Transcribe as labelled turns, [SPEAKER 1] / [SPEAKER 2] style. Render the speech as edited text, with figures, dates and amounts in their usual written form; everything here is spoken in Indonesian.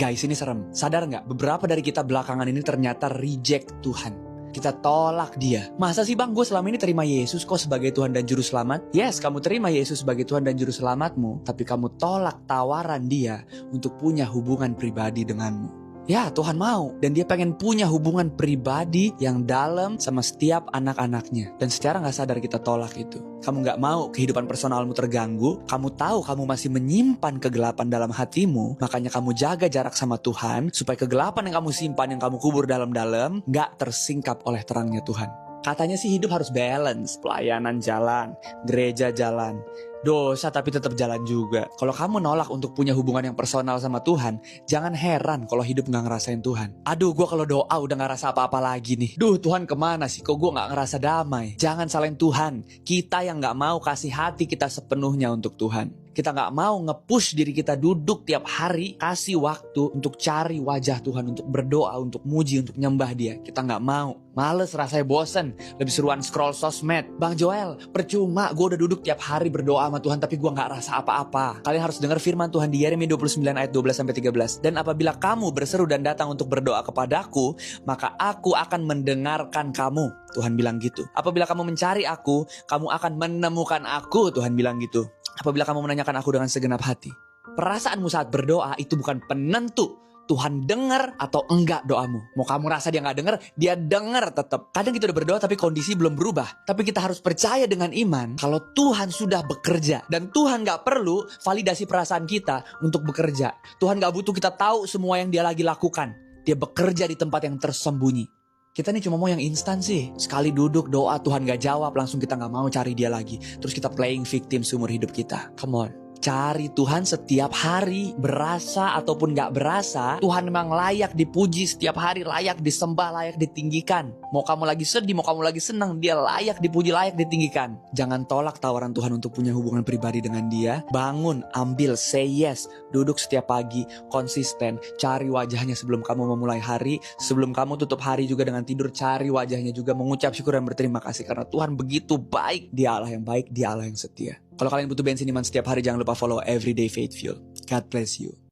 [SPEAKER 1] Guys, ini serem. Sadar nggak? Beberapa dari kita belakangan ini ternyata reject Tuhan. Kita tolak dia. Masa sih bang, gue selama ini terima Yesus kok sebagai Tuhan dan Juru Selamat? Yes, kamu terima Yesus sebagai Tuhan dan Juru Selamatmu. Tapi kamu tolak tawaran dia untuk punya hubungan pribadi denganmu. Ya, Tuhan mau. Dan dia pengen punya hubungan pribadi yang dalam sama setiap anak-anaknya. Dan secara gak sadar kita tolak itu. Kamu gak mau kehidupan personalmu terganggu. Kamu tahu kamu masih menyimpan kegelapan dalam hatimu. Makanya kamu jaga jarak sama Tuhan. Supaya kegelapan yang kamu simpan, yang kamu kubur dalam-dalam, gak tersingkap oleh terangnya Tuhan. Katanya sih hidup harus balance. Pelayanan jalan, gereja jalan, dosa tapi tetap jalan juga. Kalau kamu nolak untuk punya hubungan yang personal sama Tuhan, jangan heran kalau hidup gak ngerasain Tuhan. Aduh, gue kalau doa udah gak rasa apa-apa lagi nih. Duh, Tuhan kemana sih? Kok gue gak ngerasa damai? Jangan salahin Tuhan. Kita yang gak mau kasih hati kita sepenuhnya untuk Tuhan. Kita gak mau nge-push diri kita duduk tiap hari, kasih waktu untuk cari wajah Tuhan, untuk berdoa, untuk muji, untuk nyembah dia. Kita gak mau. Males, rasanya bosen. Lebih seruan scroll sosmed. Bang Joel, percuma gue udah duduk tiap hari berdoa sama Tuhan, tapi gue gak rasa apa-apa. Kalian harus dengar firman Tuhan di Yeremia 29 ayat 12-13. Dan apabila kamu berseru dan datang untuk berdoa kepadaku, maka aku akan mendengarkan kamu. Tuhan bilang gitu. Apabila kamu mencari aku, kamu akan menemukan aku. Tuhan bilang gitu. Apabila kamu menanyakan aku dengan segenap hati. Perasaanmu saat berdoa itu bukan penentu Tuhan dengar atau enggak doamu. Mau kamu rasa dia gak dengar, dia dengar tetap. Kadang kita udah berdoa tapi kondisi belum berubah. Tapi kita harus percaya dengan iman kalau Tuhan sudah bekerja. Dan Tuhan gak perlu validasi perasaan kita untuk bekerja. Tuhan gak butuh kita tahu semua yang dia lagi lakukan. Dia bekerja di tempat yang tersembunyi. Kita nih cuma mau yang instan sih. Sekali duduk doa Tuhan gak jawab, langsung kita gak mau cari dia lagi. Terus kita playing victim seumur hidup kita. Come on. Cari Tuhan setiap hari, berasa ataupun gak berasa. Tuhan memang layak dipuji setiap hari, layak disembah, layak ditinggikan. Mau kamu lagi sedih, mau kamu lagi senang, dia layak dipuji, layak ditinggikan. Jangan tolak tawaran Tuhan untuk punya hubungan pribadi dengan dia. Bangun, ambil, say yes. Duduk setiap pagi, konsisten. Cari wajahnya sebelum kamu memulai hari. Sebelum kamu tutup hari juga dengan tidur, cari wajahnya juga. Mengucap syukur dan berterima kasih karena Tuhan begitu baik. Dia Allah yang baik, dia Allah yang setia. Kalau kalian butuh bensin iman setiap hari, jangan lupa follow Everyday Faith Fuel. God bless you.